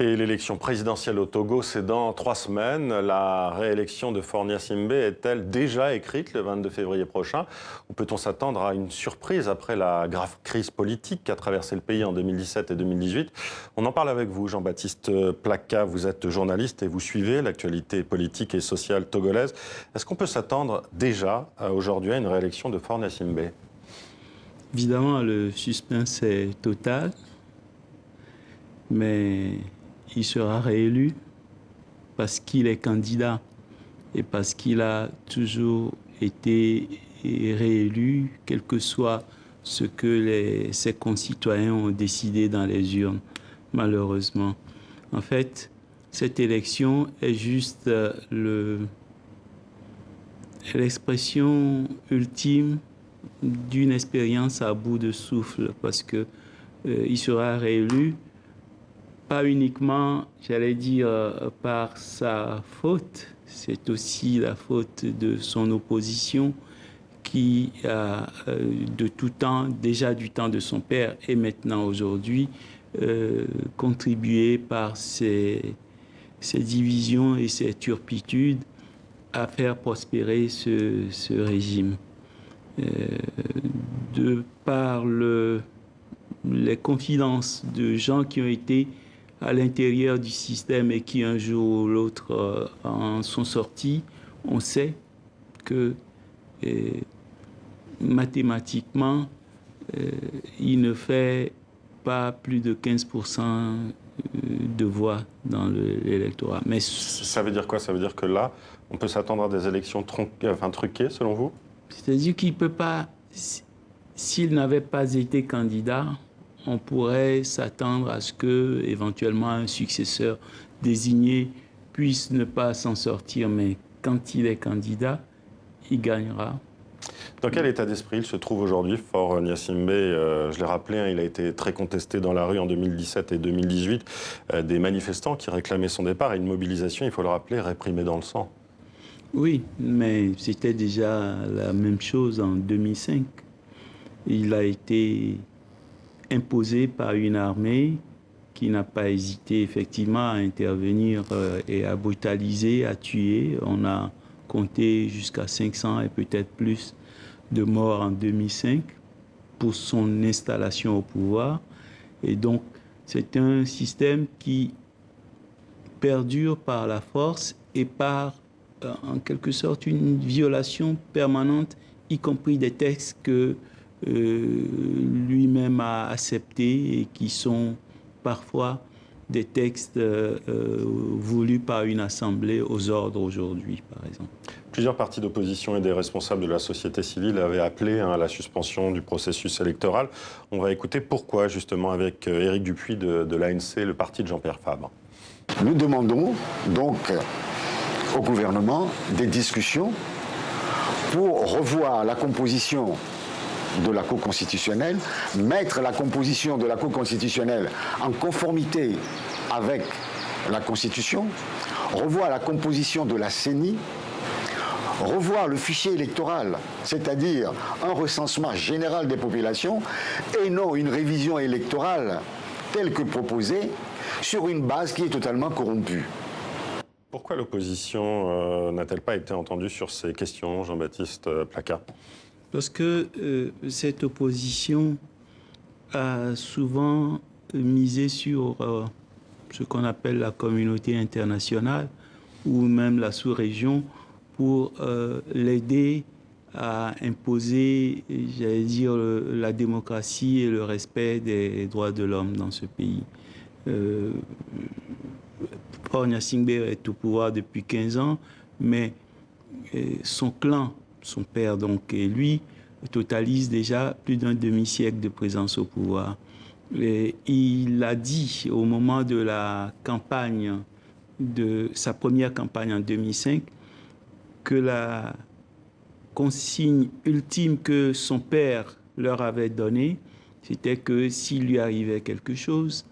Et l'élection présidentielle au Togo, c'est dans 3 semaines. La réélection de Faure Gnassingbé est-elle déjà écrite le 22 février prochain? Ou peut-on s'attendre à une surprise après la grave crise politique qu'a traversé le pays en 2017 et 2018? On en parle avec vous, Jean-Baptiste Plaka. Vous êtes journaliste et vous suivez l'actualité politique et sociale togolaise. Est-ce qu'on peut s'attendre déjà aujourd'hui à une réélection de Faure Gnassingbé? Évidemment, le suspense est total, mais il sera réélu parce qu'il est candidat et parce qu'il a toujours été réélu, quel que soit ce que ses concitoyens ont décidé dans les urnes, malheureusement. En fait, cette élection est juste l'expression ultime d'une expérience à bout de souffle, parce que il sera réélu pas uniquement, j'allais dire, par sa faute, c'est aussi la faute de son opposition qui a de tout temps, déjà du temps de son père et maintenant aujourd'hui, contribué par ses divisions et ses turpitudes à faire prospérer ce régime. De par les confidences de gens qui ont été à l'intérieur du système et qui un jour ou l'autre en sont sortis, on sait que mathématiquement, il ne fait pas plus de 15% de voix dans l'électorat. Mais ça veut dire quoi? Ça veut dire que là, on peut s'attendre à des élections truquées, selon vous? C'est-à-dire qu'il ne peut pas, s'il n'avait pas été candidat, on pourrait s'attendre à ce que, éventuellement, un successeur désigné puisse ne pas s'en sortir, mais quand il est candidat, il gagnera. Dans quel état d'esprit il se trouve aujourd'hui, Faure Gnassingbé? Je l'ai rappelé, hein, il a été très contesté dans la rue en 2017 et 2018. Des manifestants qui réclamaient son départ et une mobilisation, il faut le rappeler, réprimée dans le sang. Oui, mais c'était déjà la même chose en 2005. Il a été imposé par une armée qui n'a pas hésité effectivement à intervenir et à brutaliser, à tuer. On a compté jusqu'à 500 et peut-être plus de morts en 2005 pour son installation au pouvoir. Et donc, c'est un système qui perdure par la force et par, en quelque sorte, une violation permanente, y compris des textes que lui-même a acceptés et qui sont parfois des textes voulus par une assemblée aux ordres aujourd'hui, par exemple. Plusieurs partis d'opposition et des responsables de la société civile avaient appelé à la suspension du processus électoral. On va écouter pourquoi, justement, avec Éric Dupuis de l'ANC, le parti de Jean-Pierre Fabre. Nous demandons donc au gouvernement des discussions pour revoir la composition de la Cour constitutionnelle, mettre la composition de la Cour constitutionnelle en conformité avec la Constitution, revoir la composition de la CENI, revoir le fichier électoral, c'est-à-dire un recensement général des populations et non une révision électorale telle que proposée sur une base qui est totalement corrompue. Pourquoi l'opposition n'a-t-elle pas été entendue sur ces questions, Jean-Baptiste Plaka? Parce que cette opposition a souvent misé sur ce qu'on appelle la communauté internationale ou même la sous-région pour l'aider à imposer, j'allais dire, la démocratie et le respect des droits de l'homme dans ce pays. Faure Gnassingbé est au pouvoir depuis 15 ans, mais son clan, son père donc, et lui, totalise déjà plus d'un demi-siècle de présence au pouvoir. Et il a dit au moment de la campagne, de sa première campagne en 2005, que la consigne ultime que son père leur avait donnée, c'était que s'il lui arrivait quelque chose,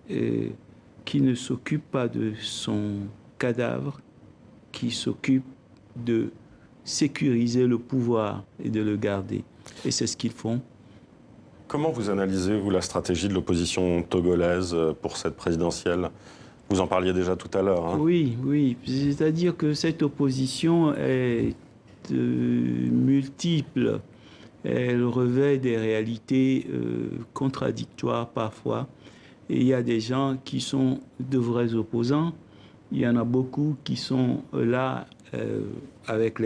qu'il ne s'occupe pas de son cadavre, qu'il s'occupe de sécuriser le pouvoir et de le garder. Et c'est ce qu'ils font. Comment vous analysez, vous, la stratégie de l'opposition togolaise pour cette présidentielle? Vous en parliez déjà tout à l'heure. Hein. Oui, oui. C'est-à-dire que cette opposition est multiple. Elle revêt des réalités contradictoires parfois. Et il y a des gens qui sont de vrais opposants. Il y en a beaucoup qui sont là avec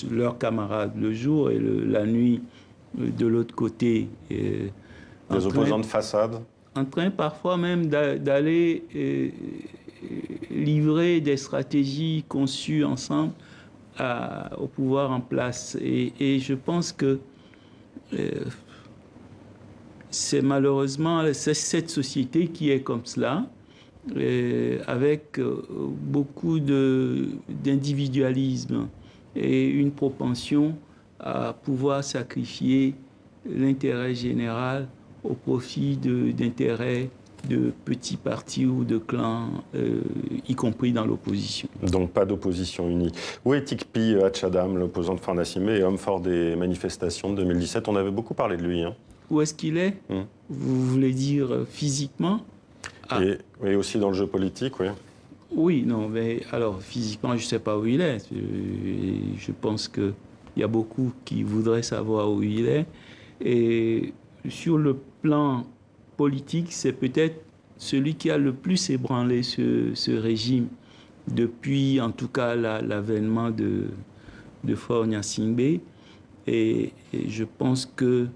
leurs camarades le jour et la nuit de l'autre côté. Des opposants de façade. En train parfois même d'aller livrer des stratégies conçues ensemble au pouvoir en place. Et je pense que c'est malheureusement cette société qui est comme cela, avec beaucoup d'individualisme et une propension à pouvoir sacrifier l'intérêt général au profit d'intérêts de petits partis ou de clans, y compris dans l'opposition. Donc pas d'opposition unie. Où est Tikpi Hatchadam, l'opposant de Fornia Simbé et homme fort des manifestations de 2017? On avait beaucoup parlé de lui. Hein. Où est-ce qu'il est, Vous voulez dire physiquement? Et aussi dans le jeu politique, oui. Oui, non, mais alors physiquement, je ne sais pas où il est. Je pense qu'il y a beaucoup qui voudraient savoir où il est. Et sur le plan politique, c'est peut-être celui qui a le plus ébranlé ce régime depuis, en tout cas, l'avènement de Fornia Simbé. Et je pense que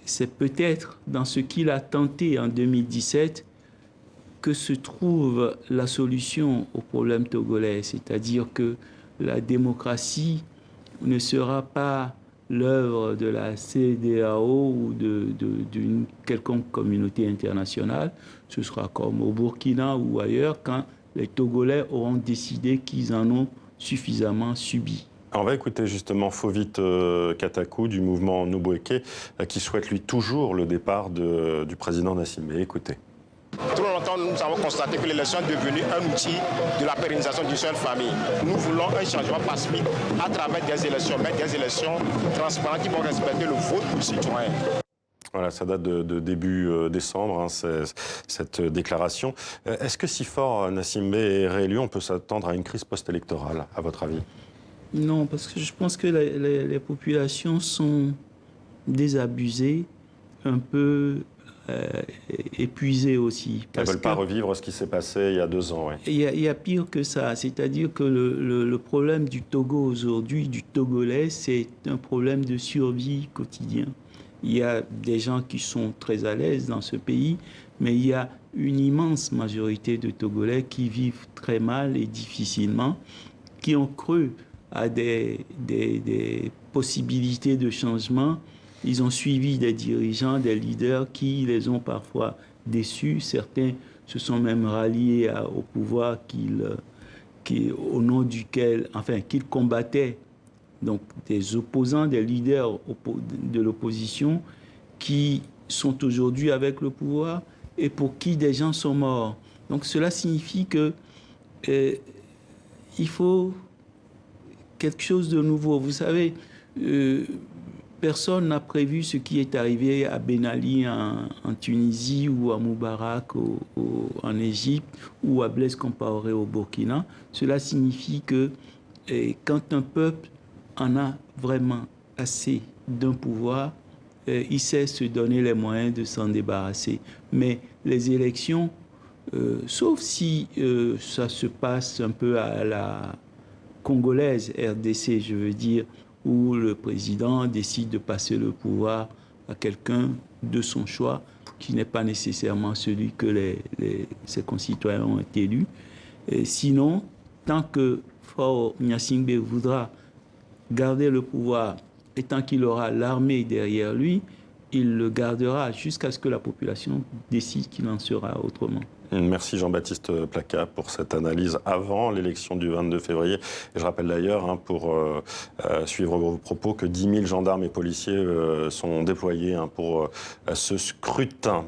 c'est peut-être dans ce qu'il a tenté en 2017 que se trouve la solution au problème togolais, c'est-à-dire que la démocratie ne sera pas l'œuvre de la CEDEAO ou d'une quelconque communauté internationale. Ce sera comme au Burkina ou ailleurs, quand les Togolais auront décidé qu'ils en ont suffisamment subi. On va écouter justement Fovit Katakou du mouvement Nubweke, qui souhaite lui toujours le départ du président Nassimé. Écoutez. Trop longtemps, nous avons constaté que l'élection est devenue un outil de la pérennisation d'une seule famille. Nous voulons un changement pacifique à travers des élections, mais des élections transparentes qui vont respecter le vote du citoyen. Voilà, ça date de début décembre, hein, cette déclaration. Est-ce que si fort Nassimé est réélu, on peut s'attendre à une crise post-électorale, à votre avis? Non, parce que je pense que les populations sont désabusées, un peu épuisées aussi. Elles ne veulent pas revivre ce qui s'est passé il y a 2 ans. Ouais. Il y a pire que ça, c'est-à-dire que le problème du Togo aujourd'hui, du Togolais, c'est un problème de survie quotidien. Il y a des gens qui sont très à l'aise dans ce pays, mais il y a une immense majorité de Togolais qui vivent très mal et difficilement, qui ont cru à des possibilités de changement. Ils ont suivi des dirigeants, des leaders qui les ont parfois déçus. Certains se sont même ralliés au pouvoir au nom duquel, enfin, qu'ils combattaient. Donc des opposants, des leaders de l'opposition qui sont aujourd'hui avec le pouvoir et pour qui des gens sont morts. Donc cela signifie que il faut quelque chose de nouveau. Vous savez, personne n'a prévu ce qui est arrivé à Ben Ali en Tunisie ou à Moubarak en Égypte ou à Blaise Compaoré au Burkina. Cela signifie que quand un peuple en a vraiment assez d'un pouvoir, il sait se donner les moyens de s'en débarrasser. Mais les élections, sauf si ça se passe un peu à la congolaise, RDC, je veux dire, où le président décide de passer le pouvoir à quelqu'un de son choix, qui n'est pas nécessairement celui que ses concitoyens ont élu. Et sinon, tant que Fornia Simbé voudra garder le pouvoir et tant qu'il aura l'armée derrière lui, il le gardera jusqu'à ce que la population décide qu'il en sera autrement. Merci Jean-Baptiste Placat pour cette analyse avant l'élection du 22 février. Et je rappelle d'ailleurs, pour suivre vos propos, que 10 000 gendarmes et policiers sont déployés pour ce scrutin.